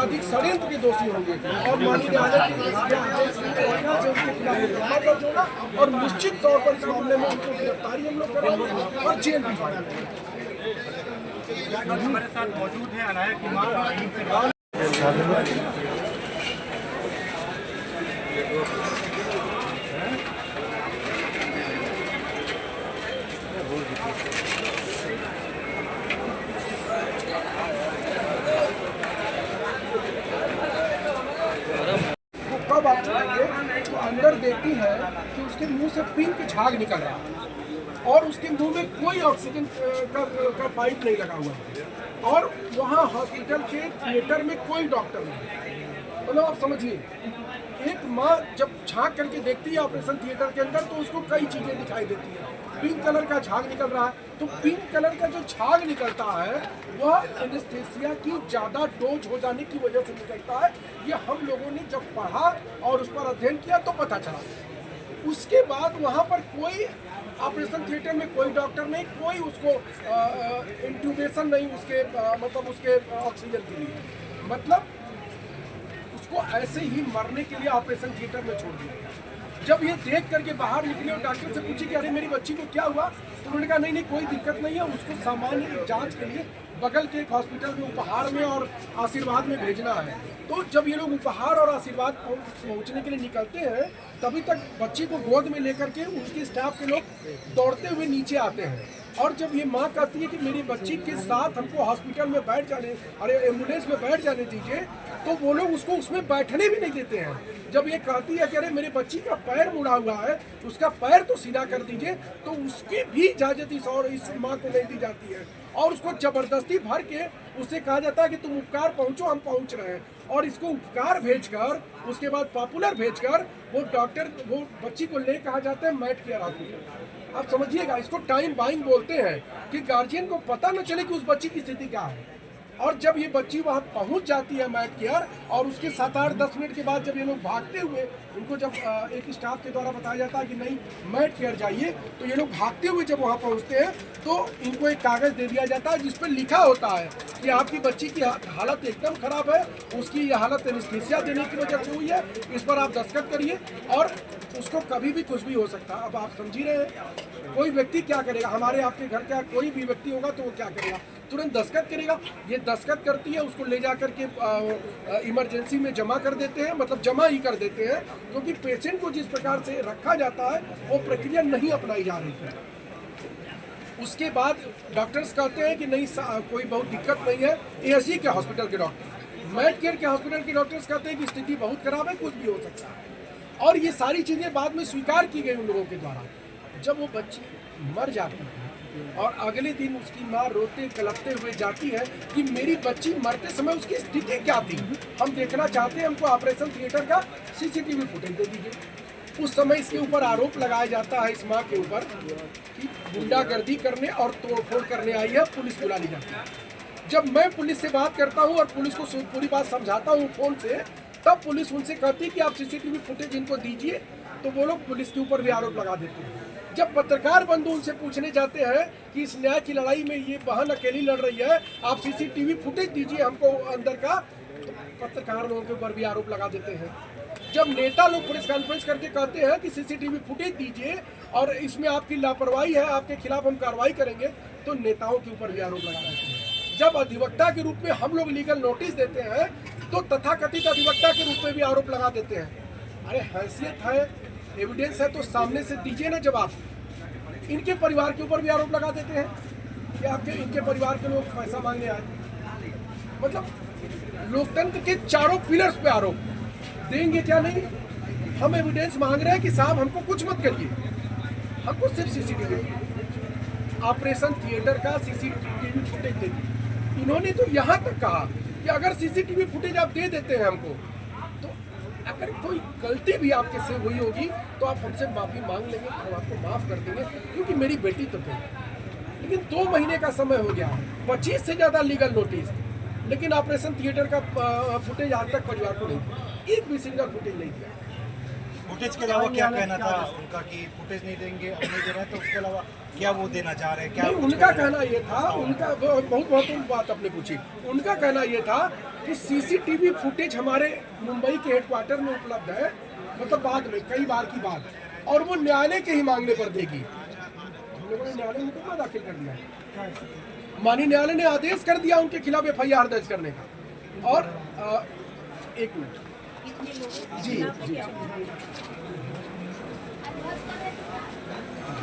आपराधिक षड्यंत्र के दोषी होंगे और माननीय न्यायालय के उनके खिलाफ मुकदमा दर्ज होगा और निश्चित तौर पर इस मामले में उनको गिरफ्तारी हम लोग करेंगे और जेल भिजवाएंगे। हमारे साथ मौजूद है अनाया की मां। कब आप चलेंगे तो अंदर देखती है कि उसके मुंह से पिंक झाग निकल रहा है और उसके मुंह में कोई ऑक्सीजन का पाइप नहीं लगा हुआ है और वहाँ हॉस्पिटल के थिएटर में कोई डॉक्टर नहीं। मतलब आप समझिए, एक माँ जब झांक करके देखती है ऑपरेशन थिएटर के अंदर तो उसको कई चीज़ें दिखाई देती हैं। पिंक कलर का झाग निकल रहा है, तो पिंक कलर का जो झाग निकलता है वह एनेस्थीसिया की ज़्यादा डोज हो जाने की वजह से निकलता है। ये हम लोगों ने जब पढ़ा और उस पर अध्ययन किया तो पता चला। उसके बाद वहाँ पर कोई ऑपरेशन थिएटर में कोई डॉक्टर नहीं, कोई उसको इंट्यूबेशन नहीं उसके मतलब उसके ऑक्सीजन के लिए, मतलब उसको ऐसे ही मरने के लिए ऑपरेशन थिएटर में छोड़ दिया गया। जब ये देख करके बाहर निकले और डॉक्टर से पूछी कि अरे मेरी बच्ची को क्या हुआ, तो उन्होंने कहा नहीं कोई दिक्कत नहीं है, उसको सामान्य जांच के लिए बगल के एक हॉस्पिटल में उपहार में और आशीर्वाद में भेजना है। तो जब ये लोग उपहार और आशीर्वाद पहुंचने के लिए निकलते हैं तभी तक बच्ची को गोद में लेकर के उनके स्टाफ के लोग दौड़ते हुए नीचे आते हैं और जब ये माँ कहती है कि मेरी बच्ची के साथ हमको हॉस्पिटल में बैठ जाने, अरे एम्बुलेंस में बैठ जाने दीजिए, तो वो लोग उसको उसमें बैठने भी नहीं देते हैं। जब ये कहती है कि अरे मेरे बच्ची का पैर मुड़ा हुआ है, उसका पैर तो सीधा कर दीजिए, तो उसकी भी इजाज़त इस माँ को नहीं दी जाती है और उसको ज़बरदस्ती भर के उससे कहा जाता है कि तुम उपकार पहुँचो, हम पहुँच रहे हैं। और इसको उपकार भेजकर उसके बाद पॉपुलर भेजकर वो डॉक्टर वो बच्ची को ले कहा जाता है मैट केयर हॉस्पिटल। आप समझिएगा, इसको टाइम बाइंग बोलते हैं कि गार्जियन को पता न चले कि उस बच्ची की स्थिति क्या है। और जब ये बच्ची वहाँ पहुँच जाती है मैट केयर और उसके 7-8-10 मिनट के बाद जब ये लोग भागते हुए उनको जब एक स्टाफ के द्वारा बताया जाता है कि नहीं मैट केयर जाइए, तो ये लोग भागते हुए जब वहाँ पहुँचते हैं तो इनको एक कागज़ दे दिया जाता है जिस पर लिखा होता है कि आपकी बच्ची की हालत एकदम ख़राब है, उसकी ये हालत एनेस्थीसिया देने की वजह से हुई है, इस पर आप दस्तखत करिए और उसको कभी भी कुछ भी हो सकता है। अब आप समझ ही रहे हैं, कोई व्यक्ति क्या करेगा, हमारे आपके घर का कोई भी व्यक्ति होगा तो वो क्या करेगा, तुरंत दस्तखत करेगा। ये दस्तखत करती है, उसको ले जा कर के इमरजेंसी में जमा कर देते हैं, मतलब जमा ही कर देते हैं, क्योंकि पेशेंट को जिस प्रकार से रखा जाता है वो प्रक्रिया नहीं अपनाई जा रही है। उसके बाद डॉक्टर्स कहते हैं कि नहीं कोई बहुत दिक्कत नहीं है। एएसजी के हॉस्पिटल के डॉक्टर, मैट केयर के हॉस्पिटल के डॉक्टर्स कहते हैं कि स्थिति बहुत खराब है, कुछ भी हो सकता है। और ये सारी चीज़ें बाद में स्वीकार की गई उन लोगों के द्वारा। जब वो बच्ची मर जाती है और अगले दिन उसकी माँ रोते कलपते हुए जाती है कि मेरी बच्ची मरते समय उसकी स्थिति क्या थी, हम देखना चाहते हैं, हमको ऑपरेशन थिएटर का सीसीटीवी फुटेज दे दीजिए। उस समय इसके ऊपर आरोप लगाया जाता है इस माँ के ऊपर कि गुंडागर्दी करने और तोड़फोड़ करने आई है, पुलिस बुला ली जाती है। जब मैं पुलिस से बात करता हूँ और पुलिस को पूरी बात समझाता हूँ फ़ोन से, तब पुलिस उनसे कहती है कि आप सीसीटीवी फुटेज इनको दीजिए, तो वो लोग पुलिस के ऊपर भी आरोप लगा देते हैं। जब पत्रकार बंधु उनसे पूछने जाते हैं कि इस न्याय की लड़ाई में ये बहन अकेली लड़ रही है, आप सीसीटीवी फुटेज दीजिए हमको अंदर का, तो पत्रकार लोगों के ऊपर भी आरोप लगा देते हैं। जब नेता लोग प्रेस कॉन्फ्रेंस करके कहते हैं कि सीसीटीवी फुटेज दीजिए और इसमें आपकी लापरवाही है, आपके खिलाफ हम कार्रवाई करेंगे, तो नेताओं के ऊपर भी आरोप लगा देते हैं। जब अधिवक्ता के रूप में हम लोग लीगल नोटिस देते हैं तो तथाकथित अधिवक्ता के रूप में भी आरोप लगा देते हैं। अरे हैसियत है, एविडेंस है तो सामने से दीजिए ना जवाब। इनके परिवार के ऊपर भी आरोप लगा देते हैं कि आपके इनके परिवार के लोग पैसा मांगने आए। मतलब लोकतंत्र के चारों पिलर्स पे आरोप देंगे क्या नहीं। हम एविडेंस मांग रहे हैं कि साहब हमको कुछ मत करिए, हमको सिर्फ सीसीटीवी, ऑपरेशन थिएटर का सीसीटीवी फुटेज दे दी। इन्होंने तो यहाँ तक कहा कि अगर सीसीटीवी फुटेज आप दे देते हैं हमको, तो अगर कोई गलती भी आपके से हुई होगी तो आप हमसे माफ़ी मांग लेंगे, हम आपको माफ़ कर देंगे, क्योंकि मेरी बेटी तो थी। लेकिन 2 महीने का समय हो गया, 25 से ज़्यादा लीगल नोटिस, लेकिन ऑपरेशन थिएटर का फुटेज आज तक परिवार को नहीं दिया, एक भी सिंगल फुटेज नहीं दिया। फुटेज के अलावा क्या कहना था उनका कि फुटेज नहीं देंगे, अब नहीं दे रहे हैं, तो उसके अलावा क्या वो देना चाह रहे हैं? क्या उनका कहना ये था, उनका बहुत महत्वपूर्ण बात आपने पूछी, उनका कहना ये था कि सीसीटीवी फुटेज हमारे मुंबई के हेडक्वार्टर में उपलब्ध है, मतलब बाद में कई बार की बात, और वो न्यायालय के ही मांगने पर देगी। हम लोगों ने न्यायालय में मुकदमा दाखिल कर दिया, माननीय न्यायालय ने आदेश कर दिया उनके खिलाफ FIR दर्ज करने का। और एक मिनट जी जी,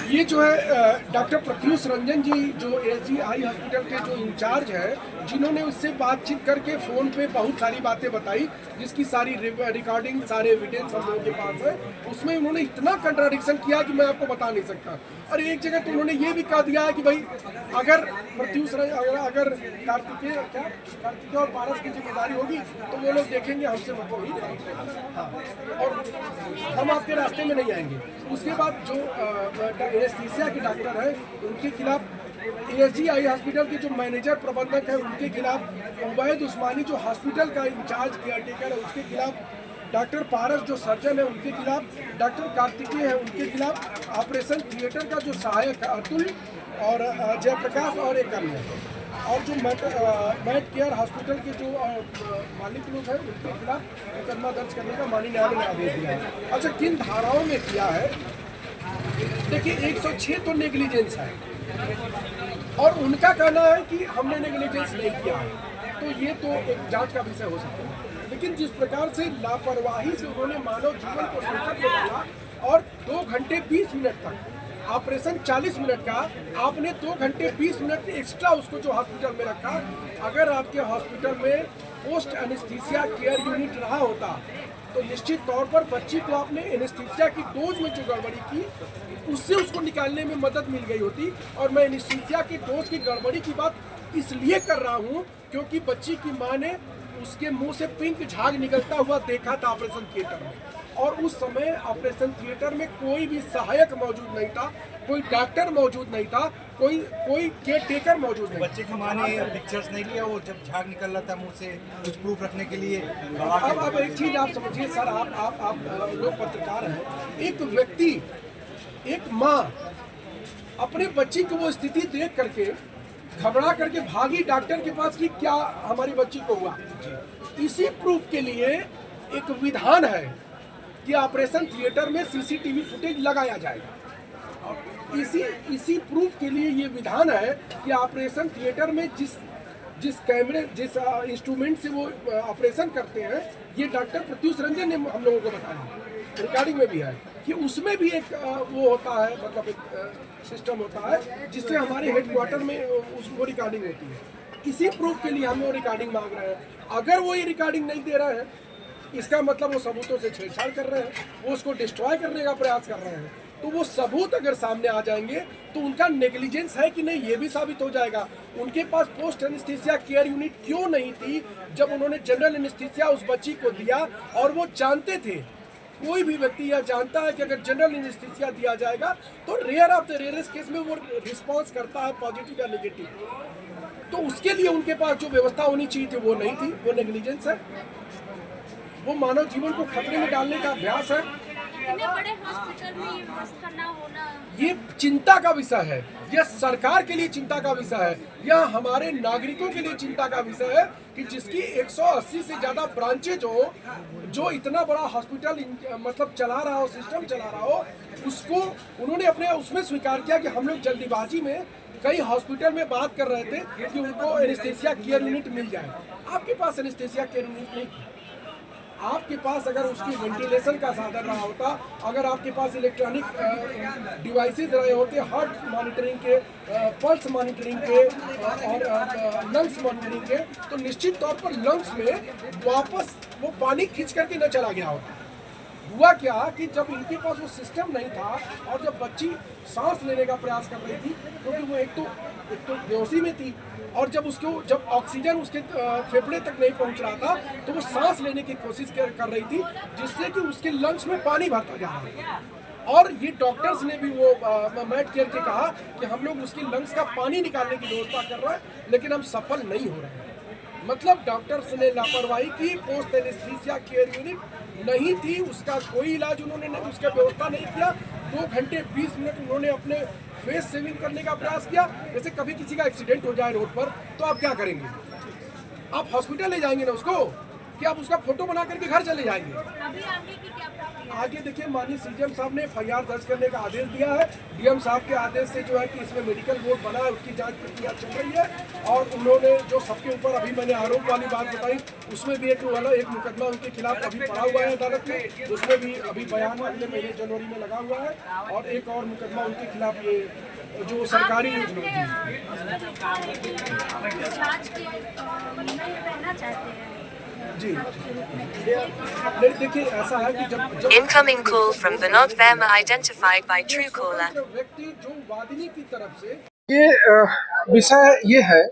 ये जो है डॉक्टर प्रत्युष रंजन जी जो SGI हॉस्पिटल के जो इंचार्ज है, जिन्होंने उससे बातचीत करके फ़ोन पे बहुत सारी बातें बताई, जिसकी सारी रिकॉर्डिंग, सारे एविडेंस हम लोगों के पास है। उसमें उन्होंने इतना कंट्राडिक्शन किया कि मैं आपको बता नहीं सकता। और एक जगह तो उन्होंने ये भी कह दिया है कि भाई अगर प्रत्युष अगर कार्तिकेय और पारस की जिम्मेदारी होगी तो वो लोग देखेंगे, हमसे मतलब ही नहीं। हाँ, और हम आपके रास्ते में नहीं आएंगे। उसके बाद जो एनेस्थीसिया के डॉक्टर है उनके खिलाफ, SGI हॉस्पिटल के जो मैनेजर प्रबंधक है उनके खिलाफ, उबैद उस्मानी जो हॉस्पिटल का इंचार्ज केयरटेकर है उसके खिलाफ, डॉक्टर पारस जो सर्जन है उनके खिलाफ, डॉक्टर कार्तिकेय है उनके खिलाफ, ऑपरेशन थिएटर का जो सहायक अतुल और जयप्रकाश और एक अन्य, और जो मैट केयर हॉस्पिटल के जो मालिक लोग हैं उनके खिलाफ मुकदमा दर्ज करने का माननीय न्यायालय ने आदेश दिया है। अच्छा, किन धाराओं में किया है? देखिए, 106 तो नेग्लिजेंस है और उनका कहना है कि हमने नेग्लिजेंस नहीं किया है, तो ये तो एक जांच का विषय हो सकता है। लेकिन जिस प्रकार से लापरवाही से उन्होंने मानव जीवन को संकट में डाला और 2 घंटे 20 मिनट तक, ऑपरेशन 40 मिनट का, आपने 2 घंटे 20 मिनट एक्स्ट्रा उसको जो हॉस्पिटल में रखा। अगर आपके हॉस्पिटल में पोस्ट एनेस्थीसिया केयर यूनिट रहा होता तो निश्चित तौर पर बच्ची को आपने एनेस्थीसिया की डोज में जो गड़बड़ी की उससे उसको निकालने में मदद मिल गई होती। और मैं एनेस्थीसिया की डोज की गड़बड़ी की बात इसलिए कर रहा हूँ क्योंकि बच्ची की माँ ने उसके मुंह से पिंक झाग निकलता हुआ देखा था ऑपरेशन थिएटर में, और उस समय ऑपरेशन थिएटर में कोई भी सहायक मौजूद नहीं था, कोई डॉक्टर मौजूद नहीं था, कोई केयर टेकर मौजूद नहीं। बच्चे की माँ ने पिक्चर्स नहीं लिया, वो जब झाग निकल रहा था मुंह से, कुछ प्रूफ रखने के लिए? अब एक चीज आप समझिए सर, आप लोग पत्रकार हैं, एक व्यक्ति, एक माँ अपने बच्ची को वो स्थिति देख करके घबरा करके भागी डॉक्टर के पास कि क्या हमारी बच्ची को हुआ। इसी प्रूफ के लिए एक विधान है कि ऑपरेशन थिएटर में सीसीटीवी फुटेज लगाया जाएगा। इसी प्रूफ के लिए ये विधान है कि ऑपरेशन थिएटर में जिस इंस्ट्रूमेंट से वो ऑपरेशन करते हैं, ये डॉक्टर प्रत्युष रंजन ने हम लोगों को बताया, रिकॉर्डिंग में भी है कि उसमें भी एक वो होता है, मतलब एक सिस्टम होता है जिससे हमारे हेडक्वार्टर में उसको रिकॉर्डिंग होती है। इसी प्रूफ के लिए हम वो रिकॉर्डिंग मांग रहे हैं। अगर वो ये रिकॉर्डिंग नहीं दे रहे हैं, इसका मतलब वो सबूतों से छेड़छाड़ कर रहे हैं, वो उसको डिस्ट्रॉय करने का प्रयास कर रहे हैं। तो वो सबूत अगर सामने आ जाएंगे तो उनका नेग्लिजेंस है कि नहीं ये भी साबित हो जाएगा। उनके पास पोस्ट एनेस्थीसिया केयर यूनिट क्यों नहीं थी जब उन्होंने जनरल एनेस्थीसिया उस बच्ची को दिया? और वो जानते थे, कोई भी व्यक्ति यह जानता है कि अगर जनरल एनेस्थीसिया दिया जाएगा तो rare of the rarest case में वो रिस्पॉन्स करता है, पॉजिटिव या नेगेटिव। तो उसके लिए उनके पास जो व्यवस्था होनी चाहिए थी वो नहीं थी, वो नेग्लिजेंस है, वो मानव जीवन को खतरे में डालने का अभ्यास है। बड़े हॉस्पिटल में ये व्यवस्था करना होना, ये चिंता का विषय है, यह सरकार के लिए चिंता का विषय है, यह हमारे नागरिकों के लिए चिंता का विषय है कि जिसकी 180 से ज़्यादा ब्रांचेज हो, जो इतना बड़ा हॉस्पिटल मतलब चला रहा हो, सिस्टम चला रहा हो, उसको उन्होंने अपने उसमें स्वीकार किया कि हम लोग जल्दीबाजी में कई हॉस्पिटल में बात कर रहे थे कि उनको एनेस्थीसिया केयर यूनिट मिल जाए। आपके पास एनेस्थीसिया केयर यूनिट नहीं, आपके पास अगर उसकी वेंटिलेशन का साधन रहा होता, अगर आपके पास इलेक्ट्रॉनिक डिवाइसेस रहे होते, हार्ट मॉनिटरिंग के, पल्स मॉनिटरिंग के और लंग्स मॉनिटरिंग के, तो निश्चित तौर पर लंग्स में वापस वो पानी खींच करके न चला गया होता। हुआ क्या कि जब इनके पास वो सिस्टम नहीं था और जब बच्ची सांस लेने का प्रयास कर रही थी, क्योंकि वो एक तो बेहोशी में थी, और जब ऑक्सीजन उसके फेफड़े तक नहीं पहुंच रहा था तो वो सांस लेने की कोशिश कर रही थी, जिससे कि उसके लंग्स में पानी भरता जा रहा था। और ये डॉक्टर्स ने भी वो मैट केयर के कहा कि हम लोग उसकी लंग्स का पानी निकालने की व्यवस्था कर रहे हैं, लेकिन हम सफल नहीं हो रहे हैं। मतलब डॉक्टर्स ने लापरवाही की, पोस्ट एनेस्थीसिया केयर यूनिट नहीं थी, उसका कोई इलाज उन्होंने उसका व्यवस्था नहीं किया। 2 घंटे 20 मिनट उन्होंने अपने फेस सेविंग करने का प्रयास किया। जैसे कभी किसी का एक्सीडेंट हो जाए रोड पर तो आप क्या करेंगे? आप हॉस्पिटल ले जाएंगे ना उसको, कि आप उसका फोटो बना करके घर चले जाएंगे? अभी आगे की क्या प्रक्रिया? आगे देखिए, माननीय सीएम साहब ने एफआईआर दर्ज करने का आदेश दिया है। डीएम साहब के आदेश से जो है कि इसमें मेडिकल बोर्ड बना है, उसकी जांच प्रक्रिया चल रही है। और उन्होंने जो सबके ऊपर अभी मैंने आरोप वाली बात बताई, उसमें भी एक मुकदमा उनके खिलाफ अभी पड़ा हुआ है अदालत में, उसमें भी अभी बयान अगले महीने जनवरी में लगा हुआ है। और एक और मुकदमा उनके खिलाफ, ये जो सरकारी योजना है। जांच के नहीं रहना चाहते हैं जी नहीं, देखिए ऐसा है कि जब Incoming call from Vinod Verma identified by Truecaller. व्यक्ति जो वादिनी की तरफ से ये विषय ये है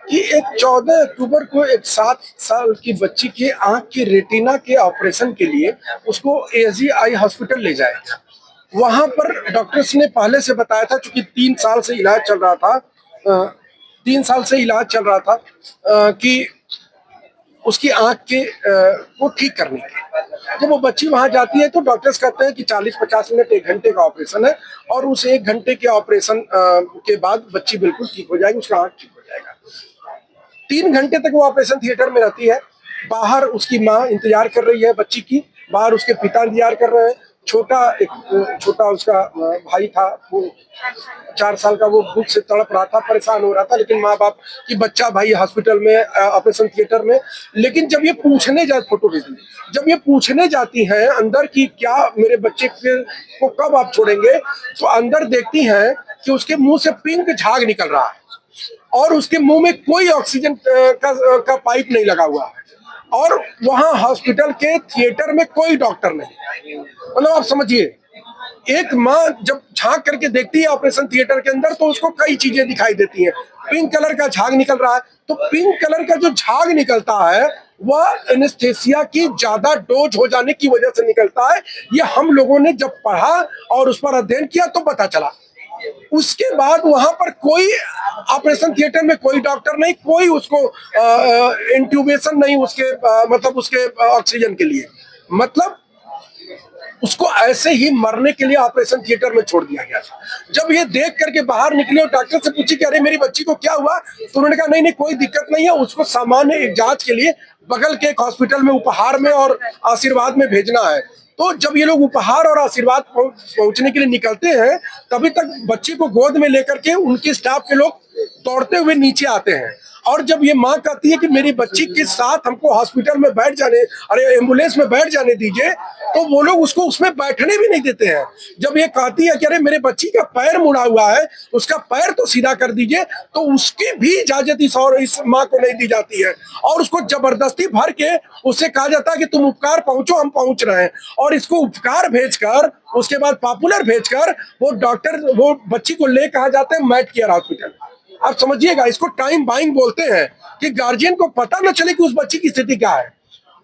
कि एक 14 अक्टूबर को एक 7 साल की बच्ची के आंख की रेटिना के ऑपरेशन के लिए उसको एजी आई हॉस्पिटल ले जाए। वहां पर डॉक्टर्स ने पहले से बताया था, चूंकि 3 साल से इलाज चल रहा था, 3 साल से इलाज चल रहा था कि उसकी आंख के को ठीक करने के। जब वो बच्ची वहां जाती है तो डॉक्टर्स कहते हैं कि 40-50 मिनट 1 घंटे का ऑपरेशन है, और उस 1 घंटे के ऑपरेशन के बाद बच्ची बिल्कुल ठीक हो जाएगी, उसका आंख ठीक हो जाएगा। 3 घंटे तक वो ऑपरेशन थिएटर में रहती है। बाहर उसकी माँ इंतजार कर रही है बच्ची की, बाहर उसके पिता इंतजार कर रहे हैं। छोटा उसका भाई था, वो 4 साल का, वो भूख से तड़प रहा था, परेशान हो रहा था। लेकिन माँ बाप की बच्चा भाई हॉस्पिटल में, ऑपरेशन थिएटर में। लेकिन जब ये पूछने जाए, फोटो भेजी, जब ये पूछने जाती हैं अंदर की क्या मेरे बच्चे को कब आप छोड़ेंगे, तो अंदर देखती हैं कि उसके मुंह से पिंक झाग निकल रहा है, और उसके मुंह में कोई ऑक्सीजन का पाइप नहीं लगा हुआ है, और वहां हॉस्पिटल के थिएटर में कोई डॉक्टर नहीं। मतलब आप समझिए, एक माँ जब झांक करके देखती है ऑपरेशन थिएटर के अंदर, तो उसको कई चीजें दिखाई देती हैं। पिंक कलर का झाग निकल रहा है, तो पिंक कलर का जो झाग निकलता है वह एनेस्थेसिया की ज्यादा डोज हो जाने की वजह से निकलता है। ये हम लोगों ने जब पढ़ा और उस पर अध्ययन किया तो पता चला। उसके बाद वहां पर कोई ऑपरेशन थिएटर में कोई डॉक्टर नहीं, कोई उसको इंट्यूबेशन नहीं, उसके मतलब उसके ऑक्सीजन के लिए, मतलब उसको ऐसे ही मरने के लिए ऑपरेशन थिएटर में छोड़ दिया गया। जब ये देख करके बाहर निकले और डॉक्टर से पूछी कि अरे मेरी बच्ची को क्या हुआ, तो उन्होंने कहा नहीं कोई दिक्कत नहीं है, उसको सामान्य एक जांच के लिए बगल के एक हॉस्पिटल में उपहार में और आशीर्वाद में भेजना है। तो जब ये लोग उपहार और आशीर्वाद पहुंचने के लिए निकलते हैं, तभी तक बच्ची को गोद में लेकर के उनके स्टाफ के लोग दौड़ते हुए नीचे आते हैं। और जब ये माँ कहती है कि मेरी बच्ची के साथ हमको हॉस्पिटल में बैठ जाने, अरे एम्बुलेंस में बैठ जाने दीजिए, तो वो लोग उसको उसमें बैठने भी नहीं देते हैं। जब ये कहती है कि अरे मेरे बच्ची का पैर मुड़ा हुआ है, उसका पैर तो सीधा कर दीजिए, तो उसकी भी इजाजत इस माँ को नहीं दी जाती है, और उसको जबरदस्ती भर के उससे कहा जाता है कि तुम उपकार पहुंचो, हम पहुंच रहे हैं। और इसको उपकार भेजकर, उसके बाद पॉपुलर भेजकर वो बच्ची को ले कहा जाते हैं मैट केयर हॉस्पिटल। आप समझिएगा, इसको टाइम बाइंग बोलते हैं, कि गार्जियन को पता न चले कि उस बच्ची की स्थिति क्या है।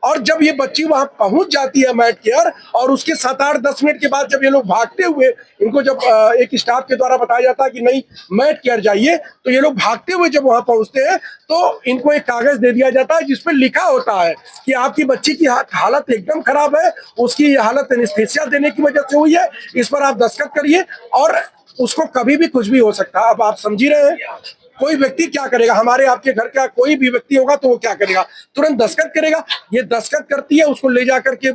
और जब ये बच्ची वहां पहुंच जाती है मैट केयर, और उसके 7-8-10 मिनट के बाद जब ये लोग भागते हुए, इनको जब एक स्टाफ के द्वारा बताया जाता है कि नहीं मैट केयर जाइए, तो ये लोग भागते हुए जब वहां पहुंचते हैं तो इनको एक कागज दे दिया जाता है जिसपे लिखा होता है कि आपकी बच्ची की हालत एकदम खराब है, उसकी हालत एनेस्थेसिया देने की वजह से हुई है, इस पर आप दस्तखत करिए। और उसको कभी भी कुछ भी हो सकता है। अब आप समझ ही रहे हैं, कोई व्यक्ति क्या करेगा, हमारे आपके घर का कोई भी व्यक्ति होगा तो वो क्या करेगा, तुरंत दस्तखत करेगा। ये दस्तखत करती है, उसको ले जाकर के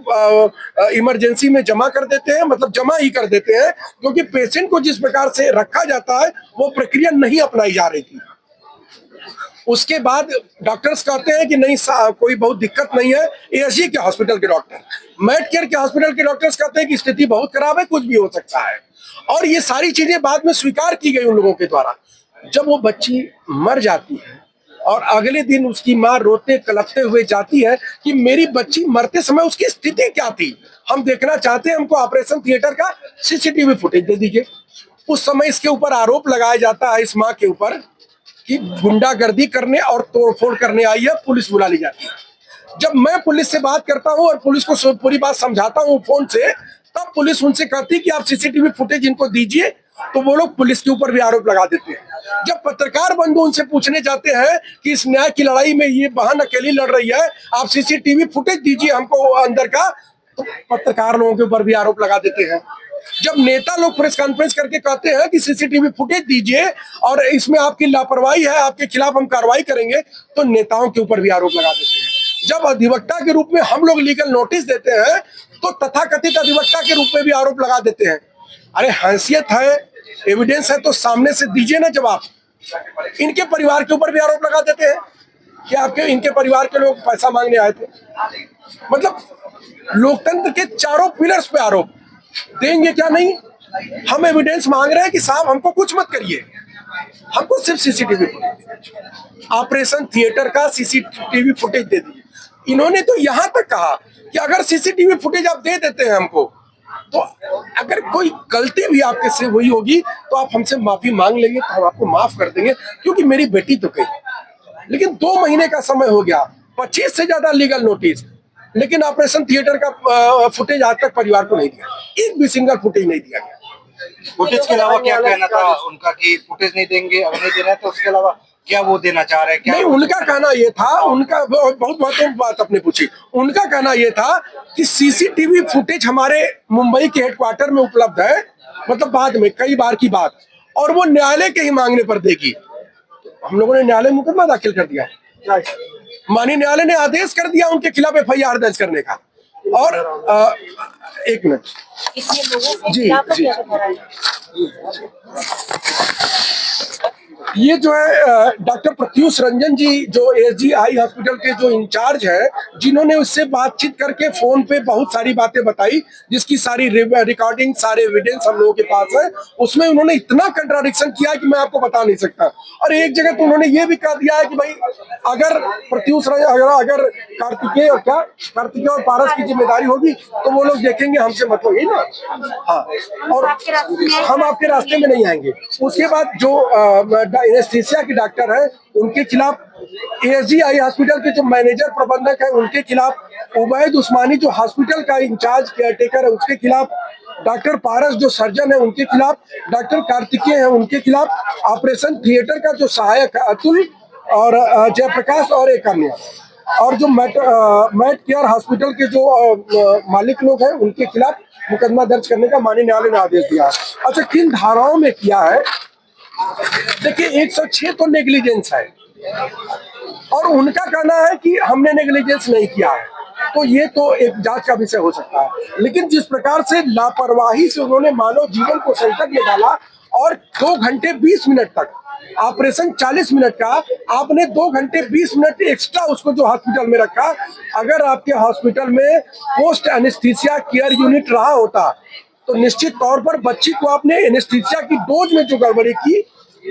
इमरजेंसी में जमा कर देते हैं, मतलब जमा ही कर देते हैं, क्योंकि पेशेंट को जिस प्रकार से रखा जाता है वो प्रक्रिया नहीं अपनाई जा रही थी। उसके बाद डॉक्टर्स कहते हैं कि नहीं कोई बहुत दिक्कत नहीं है। एएसजी के हॉस्पिटल के डॉक्टर, मैट केयर के हॉस्पिटल के डॉक्टर्स कहते हैं कि स्थिति बहुत खराब है, कुछ भी हो सकता है। और ये सारी चीजें बाद में स्वीकार की गई उन लोगों के द्वारा। जब वो बच्ची मर जाती है और अगले दिन उसकी माँ रोते कलपते हुए जाती है कि मेरी बच्ची मरते समय उसकी स्थिति क्या थी, हम देखना चाहते हैं, हमको ऑपरेशन थिएटर का सीसीटीवी फुटेज दे दीजिए। उस समय इसके ऊपर आरोप लगाया जाता है, इस माँ के ऊपर, कि गुंडागर्दी करने और तोड़फोड़ करने आई है, पुलिस बुला ली जाती है। जब मैं पुलिस से बात करता हूं और पुलिस को पूरी बात समझाता हूं फोन से, तब पुलिस उनसे कहती है कि आप सीसीटीवी फुटेज इनको दीजिए, तो वो लोग पुलिस के ऊपर भी आरोप लगा देते हैं। जब पत्रकार बंधु उनसे पूछने जाते हैं कि इस न्याय की लड़ाई में ये बहन अकेली लड़ रही है, आप सीसीटीवी फुटेज दीजिए हमको अंदर का, तो पत्रकार लोगों के ऊपर भी आरोप लगा देते हैं। जब नेता लोग प्रेस कॉन्फ्रेंस करके कहते हैं कि सीसीटीवी फुटेज दीजिए और इसमें आपकी लापरवाही है, आपके खिलाफ हम कार्रवाई करेंगे, तो नेताओं के ऊपर भी आरोप लगा देते हैं। जब अधिवक्ता के रूप में हम लोग लीगल नोटिस देते हैं तो तथाकथित अधिवक्ता के रूप में भी आरोप लगा देते हैं। अरे हैसियत है, एविडेंस है तो सामने से दीजिए ना जवाब। इनके परिवार के ऊपर भी आरोप लगा देते हैं कि आपके इनके परिवार के लोग पैसा मांगने आए थे। मतलब लोकतंत्र के चारों पिलर्स पे आरोप देंगे क्या? नहीं, हम एविडेंस मांग रहे हैं कि साहब हमको कुछ मत करिए, हमको सिर्फ सीसीटीवी फुटेज, ऑपरेशन थिएटर का सीसीटीवी फुटेज दे दीजिए। इन्होंने तो यहां तक कहा कि अगर सीसीटीवी फुटेज आप दे देते हैं हमको, तो अगर कोई गलती भी आपके से हुई होगी तो आप हमसे माफी मांग लेंगे तो हम आपको माफ कर देंगे, क्योंकि मेरी बेटी तो गई। लेकिन 2 महीने का समय हो गया, 25 से ज्यादा लीगल नोटिस, लेकिन ऑपरेशन थिएटर का फुटेज आज तक परिवार को नहीं दिया, एक भी सिंगल फुटेज नहीं दिया गया। फुटेज के अलावा क्या कहना था उनका कि फुटेज नहीं देंगे, अब नहीं दे रहे हैं, तो उसके अलावा क्या वो देना चाह रहे हैं? क्या नहीं, उनका कहना ये था, उनका बहुत महत्वपूर्ण बात आपने पूछी। उनका कहना ये था कि सीसीटीवी फुटेज हमारे मुंबई के हेडक्वार्टर में उपलब्ध है, मतलब बाद में कई बार की बात, और वो न्यायालय के ही मांगने पर देगी। हम लोगों ने न्यायालय मुकदमा दाखिल कर दिया, माननीय न्यायालय ने आदेश कर दिया उनके खिलाफ FIR दर्ज करने का। और 1 मिनट जी जी, ये जो है डॉक्टर प्रत्यूष रंजन जी जो SGI हॉस्पिटल के जो इंचार्ज है, जिन्होंने उससे बातचीत करके फोन पे बहुत सारी बातें बताई, जिसकी सारी रिकॉर्डिंग, सारे एविडेंस हम लोगों के पास है। उसमें उन्होंने इतना कंट्राडिक्शन किया कि मैं आपको बता नहीं सकता। और एक जगह तो उन्होंने ये भी कह दिया है कि भाई अगर प्रत्यूष अगर कार्तिकेय और पारस की जिम्मेदारी होगी तो वो लोग देखेंगे, हमसे मतलब यही ना। हाँ, और हम आपके रास्ते में नहीं आएंगे। उसके बाद जो एनेस्थीसिया के डॉक्टर है उनके खिलाफ, SGI हॉस्पिटल के जो मैनेजर प्रबंधक है उनके खिलाफ, उबैद उस्मानी जो हॉस्पिटल का इंचार्ज केयरटेकर है उसके खिलाफ, डॉक्टर पारस जो सर्जन है उनके खिलाफ, डॉक्टर कार्तिकेय है उनके खिलाफ, ऑपरेशन थिएटर का जो सहायक है अतुल और जयप्रकाश और एक अन्य, और जो मैट केयर हॉस्पिटल के जो मालिक लोग हैं उनके खिलाफ मुकदमा दर्ज करने का माननीय न्यायालय ने आदेश दिया। अच्छा, किन धाराओं में किया है? देखिए, 106 तो नेग्लिजेंस है और उनका कहना है कि हमने नेग्लिजेंस नहीं किया है, तो ये तो एक जांच का विषय हो सकता है। लेकिन जिस प्रकार से लापरवाही से उन्होंने मानव जीवन को संकट में डाला और 2 घंटे 20 मिनट तक, ऑपरेशन 40 मिनट का, आपने 2 घंटे 20 मिनट एक्स्ट्रा उसको जो हॉस्पिटल में रखा। अगर आपके हॉस्पिटल में पोस्ट एनेस्थीसिया केयर यूनिट रहा होता तो निश्चित तौर पर बच्ची को आपने एनेस्थीसिया की डोज में जो गड़बड़ी की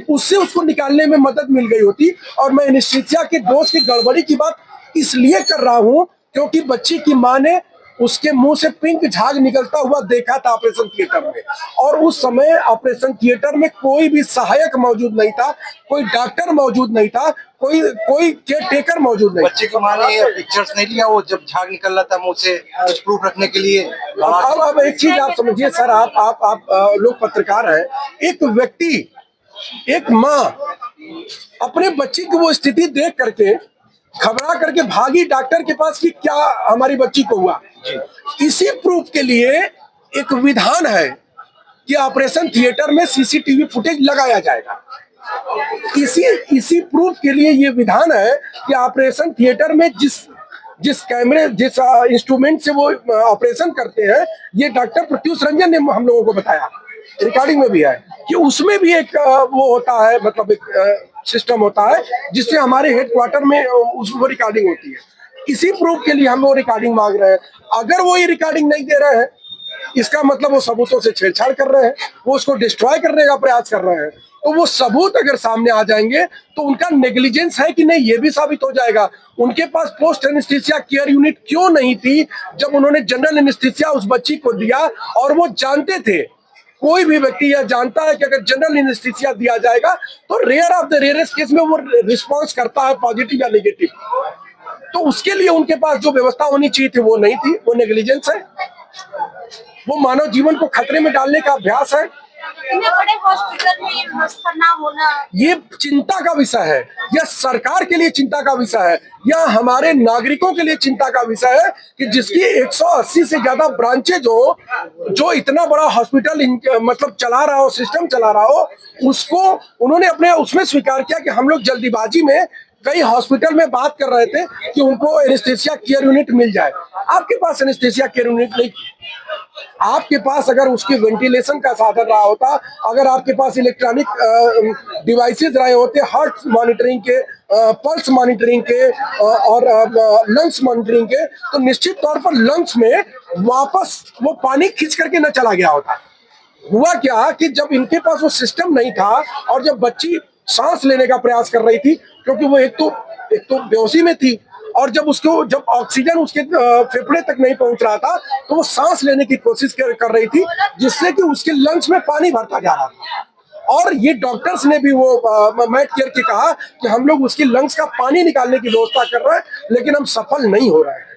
उससे उसको निकालने में मदद मिल गई होती। और मैं एनेस्थीसिया के डोज की गड़बड़ी की बात इसलिए कर रहा हूं क्योंकि बच्ची की मां ने उसके मुंह से पिंक झाग निकलता हुआ देखा था ऑपरेशन थिएटर में, और उस समय ऑपरेशन थिएटर में कोई भी सहायक मौजूद नहीं था, कोई डॉक्टर मौजूद नहीं था, कोई केयर टेकर मौजूद नहीं। बच्चे की मां ने पिक्चर्स नहीं लिया वो जब झाग निकल रहा था मुंह से, कुछ प्रूफ रखने के लिए? अब एक चीज आप समझिए सर, आप लोग पत्रकार हैं, एक व्यक्ति, एक माँ अपने बच्ची की वो स्थिति देख करके घबरा करके भागी डॉक्टर के पास कि क्या हमारी बच्ची को हुआ। इसी प्रूफ के लिए एक विधान है कि ऑपरेशन थिएटर में सीसीटीवी फुटेज लगाया जाएगा। इसी प्रूफ के लिए ये विधान है कि ऑपरेशन थिएटर में जिस कैमरे, जिस इंस्ट्रूमेंट से वो ऑपरेशन करते हैं, ये डॉक्टर प्रत्यूष रंजन ने हम लोगों को बताया, रिकॉर्डिंग में भी है कि उसमें भी एक वो होता है, मतलब एक सिस्टम होता है जिससे हमारे हेडक्वार्टर में वो रिकॉर्डिंग होती है। इसी प्रूफ के लिए हम वो रिकॉर्डिंग मांग रहे हैं। अगर वो ये रिकॉर्डिंग नहीं दे रहे हैं, इसका मतलब वो सबूतों से छेड़छाड़ कर रहे हैं, वो उसको डिस्ट्रॉय करने का प्रयास कर रहे हैं। तो वो सबूत अगर सामने आ जाएंगे तो उनका नेग्लिजेंस है कि नहीं ये भी साबित हो जाएगा। उनके पास पोस्ट एनेस्थीसिया केयर यूनिट क्यों नहीं थी जब उन्होंने जनरल एनेस्थीसिया उस बच्ची को दिया? और वो जानते थे, कोई भी व्यक्ति यह जानता है कि अगर जनरल एनेस्थीसिया दिया जाएगा तो rare of the rarest case में वो रिस्पॉन्स करता है, पॉजिटिव या नेगेटिव। तो उसके लिए उनके पास जो व्यवस्था होनी चाहिए थी वो नहीं थी, वो नेग्लिजेंस है, वो मानव जीवन को खतरे में डालने का अभ्यास है। इतने बड़े हॉस्पिटल में इन्वेस्ट करना होना, ये चिंता का विषय है, यह सरकार के लिए चिंता का विषय है, यह हमारे नागरिकों के लिए चिंता का विषय है कि जिसकी 180 से ज्यादा ब्रांचेज हो, जो इतना बड़ा हॉस्पिटल मतलब चला रहा हो, सिस्टम चला रहा हो, उसको उन्होंने अपने उसमें स्वीकार किया कि हम लोग जल्दीबाजी में कई हॉस्पिटल में बात कर रहे थे कि उनको एनेस्थीसिया केयर यूनिट मिल जाए। आपके पास एनेस्थीसिया केयर यूनिट नहीं, आपके पास अगर उसके वेंटिलेशन का साधन रहा होता, अगर आपके पास इलेक्ट्रॉनिक डिवाइसेस रहे होते, हार्ट मॉनिटरिंग के, पल्स मॉनिटरिंग के और लंग्स मॉनिटरिंग के, तो निश्चित तौर पर लंग्स में वापस वो पानी खींच करके न चला गया होता। हुआ क्या कि जब इनके पास वो सिस्टम नहीं था और जब बच्ची सांस लेने का प्रयास कर रही थी, क्योंकि वो एक तो बेहोशी में थी, और जब ऑक्सीजन उसके फेफड़े तक नहीं पहुंच रहा था, तो वो सांस लेने की कोशिश कर रही थी, जिससे कि उसके लंग्स में पानी भरता जा रहा था। और ये डॉक्टर्स ने भी वो मैट केयर के कहा कि हम लोग उसकी लंग्स का पानी निकालने की व्यवस्था कर रहे हैं, लेकिन हम सफल नहीं हो रहे हैं।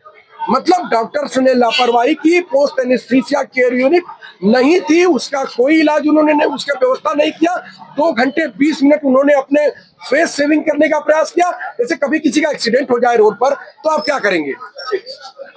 मतलब डॉक्टर्स ने लापरवाही की, पोस्ट एनेस्थीसिया केयर यूनिट नहीं थी, उसका कोई इलाज उन्होंने उसका व्यवस्था नहीं किया। 2 घंटे 20 मिनट उन्होंने अपने फेस सेविंग करने का प्रयास किया। जैसे कभी किसी का एक्सीडेंट हो जाए रोड पर, तो आप क्या करेंगे?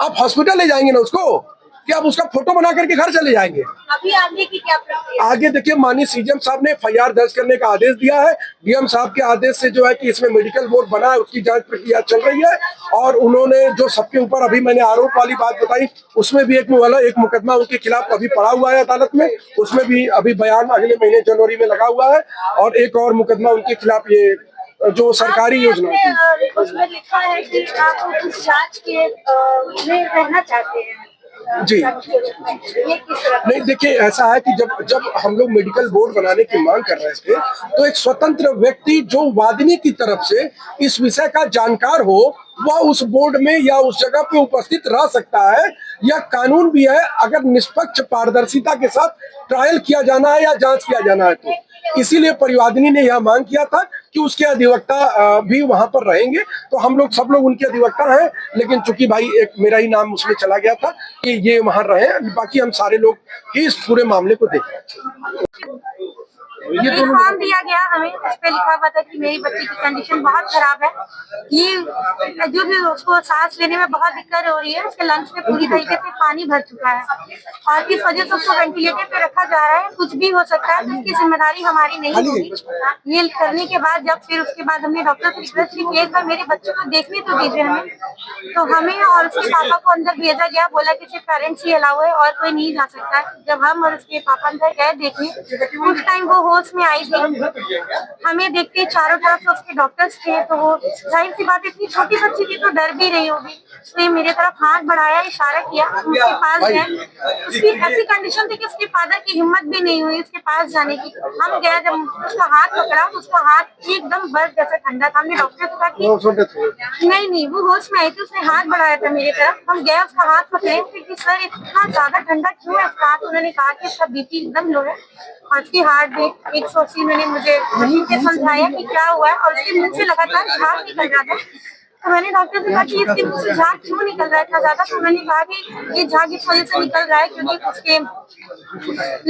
आप हॉस्पिटल ले जाएंगे ना उसको, कि आप उसका फोटो बना करके घर चले जाएंगे? अभी आगे की क्या प्रक्रिया? आगे देखिए, माननीय सीएम साहब ने FIR दर्ज करने का आदेश दिया है। डीएम साहब के आदेश से जो है कि इसमें मेडिकल बोर्ड बना है, उसकी जांच प्रक्रिया चल रही है। और उन्होंने जो सबके ऊपर अभी मैंने आरोप वाली बात बताई, उसमें भी एक मुकदमा उनके खिलाफ अभी पड़ा हुआ है अदालत में, उसमें भी अभी बयान अगले महीने जनवरी में लगा हुआ है। और एक और मुकदमा उनके खिलाफ, ये जो सरकारी योजना थी, उसमें लिखा है कि आप उस जांच के में रहना चाहते हैं जी। ये किस तरह? नहीं, देखिए, ऐसा है कि जब हम लोग मेडिकल बोर्ड बनाने की मांग कर रहे थे, तो एक स्वतंत्र व्यक्ति जो वादिनी की तरफ से इस विषय का जानकार हो, वह उस बोर्ड में या उस जगह पे उपस्थित रह सकता है। यह कानून भी है, अगर निष्पक्ष पारदर्शिता के साथ ट्रायल किया जाना है या जांच किया जाना है तो। इसीलिए परिवादिनी ने यह मांग किया था कि उसके अधिवक्ता भी वहां पर रहेंगे। तो हम लोग सब लोग उनके अधिवक्ता हैं, लेकिन चूंकि भाई एक मेरा ही नाम उसमें चला गया था कि ये वहां रहे, बाकी हम सारे लोग ही इस पूरे मामले को देखें। ये फॉर्म दिया गया हमें, उस पे लिखा हुआ था कि मेरी बच्ची की कंडीशन बहुत खराब है, ये जो भी उसको सांस लेने में बहुत दिक्कत हो रही है, उसके लंग्स में पूरी तरीके से पानी भर चुका है और इस वजह से उसको वेंटिलेटर पे रखा जा रहा है। कुछ भी हो सकता है, इसकी जिम्मेदारी हमारी नहीं होगी। ये करने के बाद जब उसके बाद हमने डॉक्टर से रिक्वेस्ट की कि एक बार मेरे बच्चे को देखने तो दीजिए हमें, तो हमें और उसके पापा को अंदर भेजा गया। बोला कि सिर्फ पेरेंट्स ही अलाउ है और कोई नहीं जा सकता है। जब हम और उसके पापा अंदर गए देखने, उस टाइम वो होश में आई थी। हमें देखते चारों तरफ से उसके डॉक्टर्स थे, तो वो जाहिर सी बात, इतनी छोटी बच्ची थी तो डर भी रही होगी। उसने मेरे तरफ हाथ बढ़ाया, इशारा किया, उसके पास गए। उसकी ऐसी कंडीशन थी कि उसके फादर की हिम्मत भी नहीं हुई उसके पास जाने की। हम गए, जब उसका हाथ पकड़ा तो उसका हाथ एकदम बर्फ जैसा ठंडा था। हमने डॉक्टर से कहा कि नहीं, वो होश में आई थी, उसने हाथ बढ़ाया था मेरी तरफ। हम गए, उसका हाथ पकड़े कि सर इतना ज्यादा ठंडा क्यों है उसका हाथ? उन्होंने कहा कि उसका BP एकदम लो है और उसकी हार्ट बीट 180। मैंने मुझे मशीन से समझाया कि क्या हुआ है और उसके मुंह से लगातार झाग निकल रहा था। तो मैंने डॉक्टर से कहा कि इसके मुंह से झाग क्यों निकल रहा था ज्यादा? तो उन्होंने कहा कि ये झाग इस वजह से निकल रहा है क्योंकि उसके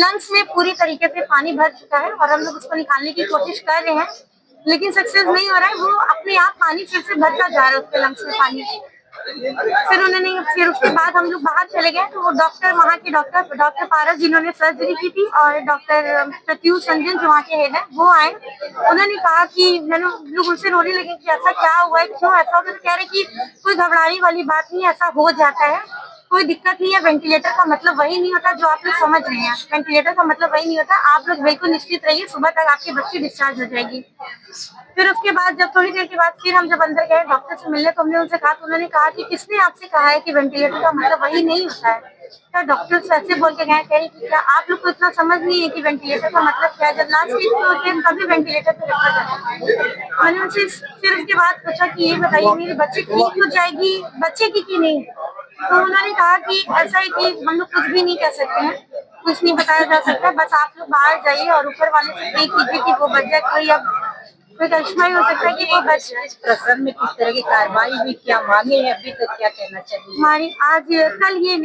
लंग्स में पूरी तरीके से पानी भर चुका है और हम लोग उसको निकालने की कोशिश कर रहे हैं, लेकिन सक्सेस नहीं हो रहा है। वो अपने आप पानी फिर से भरता जा रहा है उसके लंग्स में पानी। फिर उसके बाद हम लोग बाहर चले गए, तो वो डॉक्टर, वहाँ के डॉक्टर पारस, जिन्होंने सर्जरी की थी, और डॉक्टर प्रत्युष रंजन जो वहाँ के हेड है, वो आए। उन्होंने कहा कि मैंने लोग उनसे रोने लगे कि ऐसा क्या हुआ है, क्यों ऐसा हुआ? तो कह रहे कि कोई घबराने वाली बात नहीं, ऐसा हो जाता है, कोई दिक्कत नहीं है। वेंटिलेटर का मतलब वही नहीं होता जो आप लोग समझ रहे हैं। वेंटिलेटर का मतलब वही नहीं होता। आप लोग बिल्कुल निश्चित रहिए, सुबह तक आपकी बच्ची डिस्चार्ज हो जाएगी। फिर उसके बाद जब थोड़ी देर के बाद फिर हम जब अंदर गए डॉक्टर से मिलने, तो हमने उनसे कहा, तो उन्होंने कहा कि किसने आपसे कहा है कि वेंटिलेटर का मतलब वही नहीं होता है? तो डॉक्टर से ऐसे बोल के गए, कह रही कि क्या आप लोग को इतना समझ नहीं है कि वेंटिलेटर का मतलब क्या है? जब लास्ट स्टेज पे होते हैं तभी वेंटिलेटर पे रखा जाता है। मैंने उनसे फिर उसके बाद पूछा कि ये बताइए मेरी बच्ची ठीक हो जाएगी बच्चे की नहीं? तो उन्होंने कहा कि ऐसा है कि हम लोग कुछ भी नहीं कह सकते हैं, कुछ नहीं बताया जा सकता, बस आप लोग बाहर जाइए और ऊपर वाले से प्रे कीजिए कि वो बच जाए। कोई अब कोई करिश्मा ही हो सकता है कि वो बस इस प्रकरण में किस तरह की कार्रवाई हुई, क्या मांगे हैं अभी तक, क्या कहना चाहिए? हमारी आज कल ये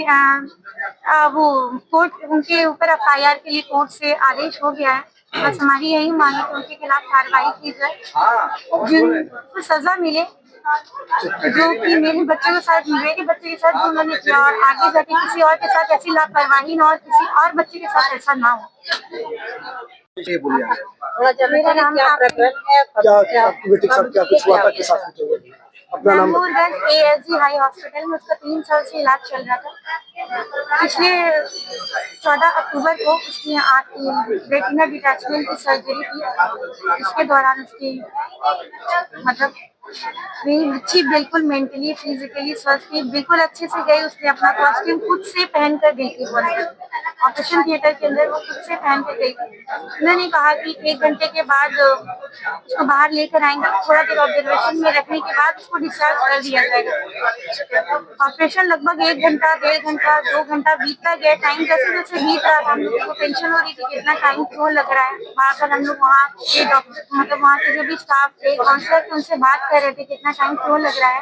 वो कोर्ट उनके ऊपर एफआईआर के लिए कोर्ट से आदेश हो गया है। बस हमारी यही मांग है कि उनके खिलाफ कार्रवाई की जाए, जिनको सजा मिले, जो कि मेरे बच्चों के साथ, मेरे बच्चे के साथ जो उन्होंने किया, और आगे जाके किसी और के साथ ऐसी लापरवाही ना हो, किसी और बच्चे के साथ ऐसा ना हो। ये बोलिए आप। थोड़ा जानना चाहिए क्या प्रकरण है, क्या आपकी बेटी के साथ क्या कुछ हुआ था, किस हॉस्पिटल में? अपना नाम मैमूरगंज ASG हाई हॉस्पिटल में उसका 3 साल से इलाज चल रहा था। पिछले 14 अक्टूबर को उसकी आँख की रेटिना डिटैचमेंट की सर्जरी की। इसके दौरान उसकी मतलब मेरी बच्ची बिल्कुल मेंटली फिजिकली स्वस्थ थी, बिल्कुल अच्छे से गई। उसने अपना कॉस्ट्यूम खुद से पहन कर गई थी, ऑपरेशन थिएटर के अंदर वो खुद से पहन कर गई थी। उन्होंने कहा कि 1 घंटे के बाद उसको बाहर लेकर आएंगे, थोड़ा देर ऑब्जर्वेशन में रखने के बाद उसको डिस्चार्ज कर दिया जाएगा। ऑपरेशन लगभग 1 घंटा, 1.5 घंटा, 2 घंटा बीतता गया। टाइम जैसे जैसे बीत रहा था हम लोग को टेंशन हो रही थी कितना टाइम क्यों लग रहा है। बार बार हम लोग वहाँ के डॉक्टर, मतलब वहाँ के जो भी स्टाफ थे, काउंसलर थे, उनसे बात कर रहे थे कितना टाइम क्यों लग रहा है।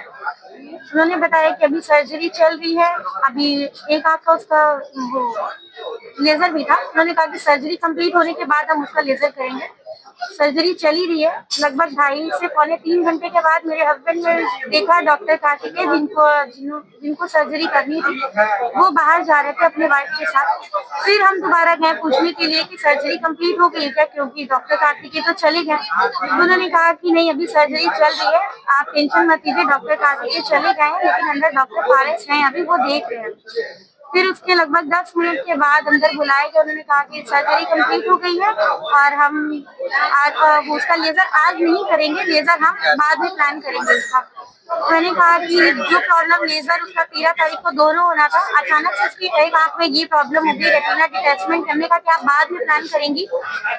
उन्होंने बताया कि अभी सर्जरी चल रही है, अभी एक आँख का उसका वो लेजर भी था। उन्होंने कहा कि सर्जरी कंप्लीट होने के बाद हम उसका लेजर करेंगे। सर्जरी चली रही है। लगभग 2.5 से पौने 3 घंटे के बाद मेरे हस्बैंड ने देखा डॉक्टर कार्तिकेय, जिनको सर्जरी करनी थी, वो बाहर जा रहे थे अपने वाइफ के साथ। फिर हम दोबारा गए पूछने के लिए कि सर्जरी कंप्लीट हो गई क्या, क्योंकि डॉक्टर कार्तिकेय तो चले गए। उन्होंने कहा कि नहीं, अभी सर्जरी चल रही है, आप टेंशन मत लीजिए, डॉक्टर कार्तिकेय चले गए हैं, लेकिन अंदर डॉक्टर पारस हैं, अभी वो देख रहे हैं। फिर उसके लगभग 10 मिनट के बाद अंदर बुलाया गया। उन्होंने कहा कि सर्जरी कंप्लीट हो गई है और हम आज उसका लेजर आज नहीं करेंगे, लेजर हम बाद में प्लान करेंगे उसका। मैंने कहा कि जो प्रॉब्लम लेजर उसका 13 तारीख को दोनों होना था, अचानक से उसकी एक आंख में ये प्रॉब्लम हो गई, रेटिना डिटैचमेंट करने का, कि आप बाद में प्लान करेंगी।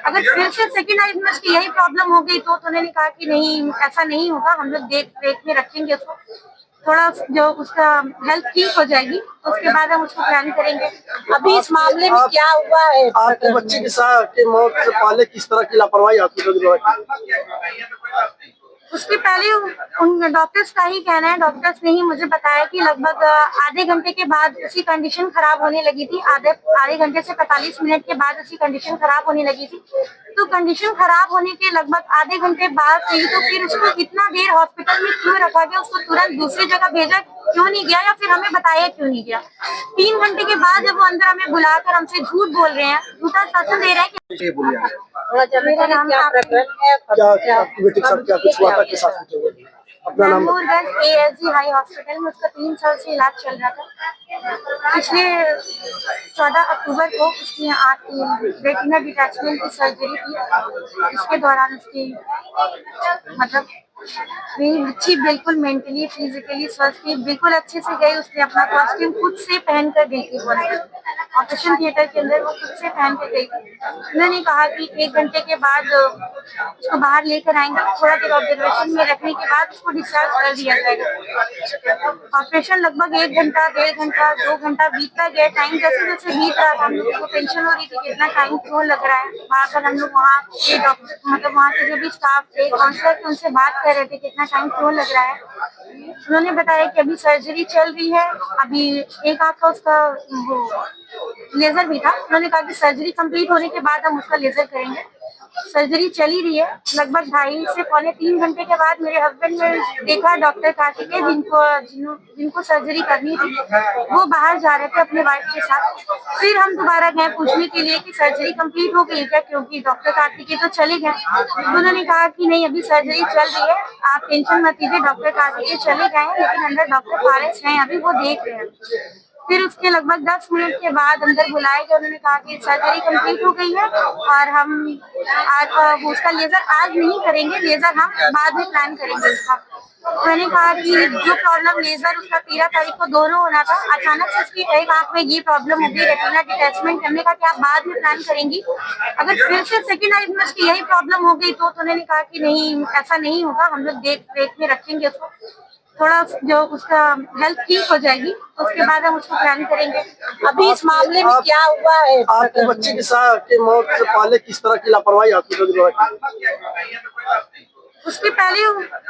अगर फिर से सेकेंड आइज में उसकी यही प्रॉब्लम हो गई तो उन्होंने कहा कि नहीं, ऐसा नहीं होगा, हम लोग देख में रखेंगे उसको, थोड़ा जो उसका हेल्थ ठीक हो जाएगी उसके बाद हम उसको प्लान करेंगे। अभी इस मामले में क्या हुआ है? आपके बच्चे के साथ की मौत से पहले किस तरह की लापरवाही हॉस्पिटल द्वारा की? उसके पहले उन डॉक्टर्स का ही कहना है, डॉक्टर्स ने ही मुझे बताया कि लगभग आधे घंटे के बाद उसकी कंडीशन खराब होने लगी थी। आधे घंटे से 45 मिनट के बाद उसकी कंडीशन खराब होने लगी थी। तो कंडीशन खराब होने के लगभग आधे घंटे बाद से ही तो फिर उसको इतना देर हॉस्पिटल में क्यों रखा गया, उसको तुरंत दूसरी जगह भेजा क्यों नहीं गया, या फिर हमें बताया क्यों नहीं गया। 3 घंटे के बाद जब वो अंदर हमें बुलाकर हमसे झूठ बोल रहे हैं, झूठा शासन दे रहे हैं कि ये बोलिए आप। थोड़ा जानना चाहिए क्या प्रकरण है, क्या आपकी बेटी के साथ क्या कुछ हुआ था, किस हॉस्पिटल में? अपना नाम मैमूरगंज ASG हाई हॉस्पिटल में उसका 3 साल से इलाज चल रहा था। पिछले 14 अक्टूबर को उसकी आँख की रेटिना डिटैचमेंट की सर्जरी की। इसके दौरान उसकी मतलब मेरी बच्ची बिल्कुल मेंटली फिजिकली स्वस्थ थी, बिल्कुल अच्छे से गई। उसने अपना कॉस्ट्यूम खुद से पहन कर गई थी, ऑपरेशन थिएटर के अंदर वो खुद से पहन कर गई थी। उन्होंने कहा कि 1 घंटे के बाद उसको बाहर लेकर आएंगे, थोड़ा देर ऑब्जर्वेशन में रखने के बाद उसको डिस्चार्ज कर दिया जाएगा। ऑपरेशन लगभग 1 घंटा, 1.5 घंटा, 2 घंटा बीतता गया। टाइम जैसे जैसे बीत रहा था हम लोग को टेंशन हो रही थी कितना टाइम क्यों लग रहा है। बार बार हम लोग वहाँ के डॉक्टर, मतलब वहाँ के जो भी स्टाफ थे, काउंसलर थे, उनसे बात कर रहे थे कितना टाइम क्यों लग रहा है। उन्होंने बताया कि अभी सर्जरी चल रही है, अभी एक आँख का उसका वो लेजर भी था। उन्होंने कहा कि सर्जरी कंप्लीट होने के बाद हम उसका लेजर करेंगे। सर्जरी चली रही है। लगभग 2.5 से पौने 3 घंटे के बाद मेरे हस्बैंड ने देखा डॉक्टर कार्तिकेय, जिनको सर्जरी करनी थी, वो बाहर जा रहे थे अपने वाइफ के साथ। फिर हम दोबारा गए पूछने के लिए कि सर्जरी कंप्लीट हो गई क्या, क्योंकि डॉक्टर कार्तिकेय तो चले गए। उन्होंने कहा कि नहीं, अभी सर्जरी चल रही है, आप टेंशन मत लीजिए, डॉक्टर कार्तिकेय चले गए हैं, लेकिन अंदर डॉक्टर पारस हैं, अभी वो देख रहे हैं। फिर उसके लगभग 10 मिनट के बाद अंदर बुलाया गया। उन्होंने कहा कि सर्जरी कंप्लीट हो गई है और हम आज उसका लेजर आज नहीं करेंगे, लेजर हम बाद में प्लान करेंगे उसका। मैंने कहा कि जो प्रॉब्लम लेजर उसका 13 तारीख को दोनों होना था, अचानक से उसकी एक आंख में ये प्रॉब्लम हो गई, रेटिना डिटैचमेंट करने का, कि आप बाद में प्लान करेंगी। अगर फिर से सेकेंड आइज में उसकी यही प्रॉब्लम हो गई तो उन्होंने कहा कि नहीं, ऐसा नहीं होगा, हम लोग देख में रखेंगे उसको, थोड़ा जो उसका हेल्थ ठीक हो जाएगी उसके बाद हम उसको प्लान करेंगे। अभी इस मामले में क्या हुआ है? आपके बच्चे के साथ की मौत से पहले किस तरह की लापरवाही हॉस्पिटल द्वारा की? उसके पहले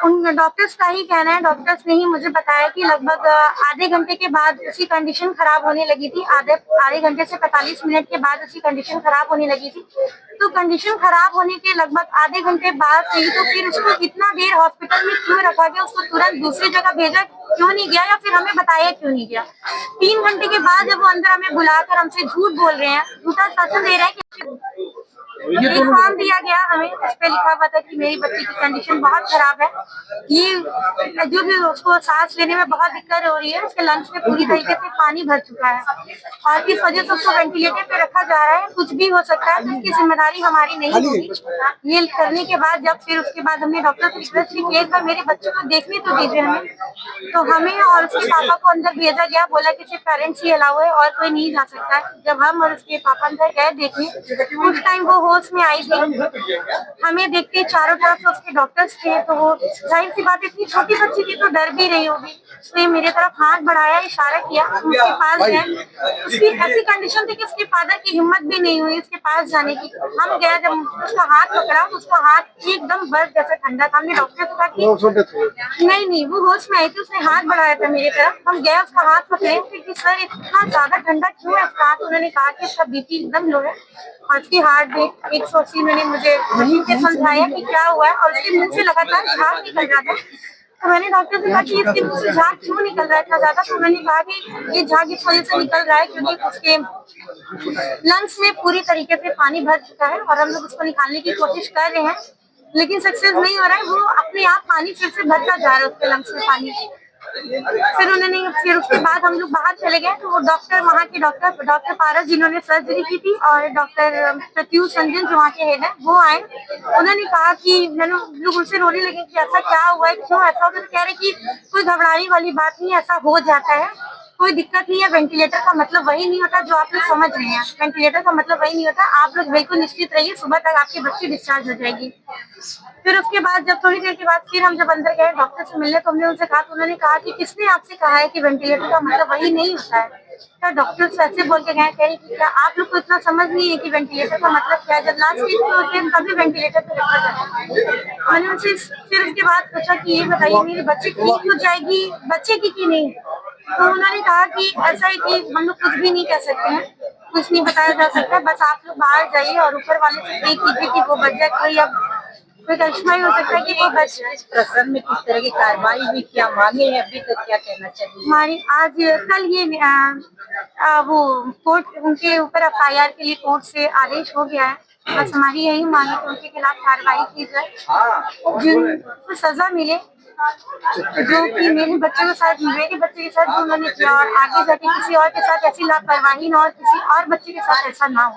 उन डॉक्टर्स का ही कहना है, डॉक्टर्स ने ही मुझे बताया कि लगभग आधे घंटे के बाद उसकी कंडीशन खराब होने लगी थी। आधे घंटे से 45 मिनट के बाद उसकी कंडीशन खराब होने लगी थी। तो कंडीशन खराब होने के लगभग आधे घंटे बाद से ही तो फिर उसको इतना देर हॉस्पिटल में क्यों रखा गया, उसको तुरंत दूसरी जगह भेजा क्यों नहीं गया, या फिर हमें बताया क्यों नहीं गया। 3 घंटे के बाद जब वो अंदर हमें बुलाकर हमसे झूठ बोल रहे हैं, झूठा शासन दे रहे हैं कि एक फॉर्म दिया गया हमें, उस पे लिखा हुआ था कि मेरी बच्ची की कंडीशन बहुत खराब है, ये जो भी उसको सांस लेने में बहुत दिक्कत हो रही है, उसके लंग्स में पूरी तरीके से पानी भर चुका है और इस वजह से उसको वेंटिलेटर पे रखा जा रहा है। कुछ भी हो सकता है, तो इसकी जिम्मेदारी हमारी नहीं होगी। ये करने के बाद जब फिर उसके बाद हमने डॉक्टर से रिक्वेस्ट की एक बार मेरे बच्चों को देखने तो दीजिए हमें, तो हमें और उसके पापा को अंदर भेजा गया। बोला कि सिर्फ पेरेंट्स ही अलाउ है और कोई नहीं जा सकता है। जब हम और उसके पापा अंदर गए देखने, उस टाइम वो होश में आई थी। हमें देखते चारों तरफ से उसके डॉक्टर्स थे, तो वो जाहिर सी बात इतनी छोटी बच्ची थी तो डर भी रही होगी। उसने मेरे तरफ हाथ बढ़ाया, इशारा किया, उसके पास गए। उसकी ऐसी कंडीशन थी कि उसके फादर की हिम्मत भी नहीं हुई उसके पास जाने की। हम गए, जब उसका हाथ पकड़ा, उसका हाथ एकदम बर्फ जैसा ठंडा था। हमने डॉक्टर से कहा कि नहीं, वो होश में आई थी, उसने हाथ बढ़ाया था मेरे तरफ। हम गए, उसका हाथ पकड़े कि सर इतना ज्यादा ठंडा क्यों है इसका हाथ। उन्होंने कहा कि इसका बीपी एकदम लो है और उसकी हार्ट रेट 180। मैंने मुझे समझाया कि क्या हुआ है और उसके मुंह से लगातार झाग निकल रहा था। तो मैंने डॉक्टर से कहा कि इसके मुंह से झाग क्यों निकल रहा था ज्यादा। तो उन्होंने कहा कि ये झाग इस वजह से निकल रहा है क्योंकि उसके लंग्स में पूरी तरीके से पानी भर चुका है और हम लोग उसको निकालने की कोशिश कर रहे हैं, लेकिन सक्सेस नहीं हो रहा है। वो अपने आप पानी फिर से भरता जा रहा है उसके लंग्स में पानी। फिर उसके बाद हम लोग बाहर चले गए, तो वो डॉक्टर, वहाँ के डॉक्टर पारस जिन्होंने सर्जरी की थी और डॉक्टर प्रत्युष रंजन जो वहाँ के हेड है, वो आए। उन्होंने कहा कि लोग उनसे रोने लगे कि ऐसा क्या हुआ है, क्यों ऐसा हो गया। तो कह रहे कि कोई घबराने वाली बात नहीं है, ऐसा हो जाता है, कोई दिक्कत नहीं है। वेंटिलेटर का मतलब वही नहीं होता जो आप लोग समझ रहे हैं। वेंटिलेटर का मतलब वही नहीं होता। आप लोग बिल्कुल निश्चित रहिए, सुबह तक आपकी बच्ची डिस्चार्ज हो जाएगी। फिर उसके बाद जब थोड़ी देर के बाद फिर हम जब अंदर गए डॉक्टर से मिलने, तो हमने उनसे कहा, तो उन्होंने कहा कि किसने आपसे कहा है कि वेंटिलेटर का मतलब वही नहीं होता है। क्या डॉक्टर ऐसे बोल के गए, कह रहे कि क्या आप लोग को इतना समझ नहीं है कि वेंटिलेटर का मतलब क्या है। जब लास्ट स्टेज पे होते हैं तभी वेंटिलेटर पे रखा जाता है। मैंने उनसे फिर उसके बाद पूछा कि ये बताइए मेरी बच्ची ठीक हो जाएगी बच्चे की नहीं। तो उन्होंने कहा कि ऐसा है कि हम लोग कुछ भी नहीं कह सकते हैं, कुछ नहीं बताया जा सकता, बस आप लोग बाहर जाइए और ऊपर वाले से प्रे कीजिए कि वो बच जाए। कोई करिश्मा ही हो सकता है कि वो बच जाए। इस प्रकरण में किस तरह की कार्रवाई हुई, क्या मांगे हैं अभी तक, क्या कहना चाहिए? हमारी आज कल ये वो कोर्ट उनके ऊपर FIR के लिए कोर्ट से आदेश हो गया है। बस हमारी यही मांग है कि उनके खिलाफ कार्रवाई की जाए, जिनको सजा मिले, जो कि मेरे बच्चे के साथ जो उन्होंने किया, और आगे जाके किसी और के साथ ऐसी लापरवाही ना हो, किसी और बच्चे के साथ ऐसा ना हो।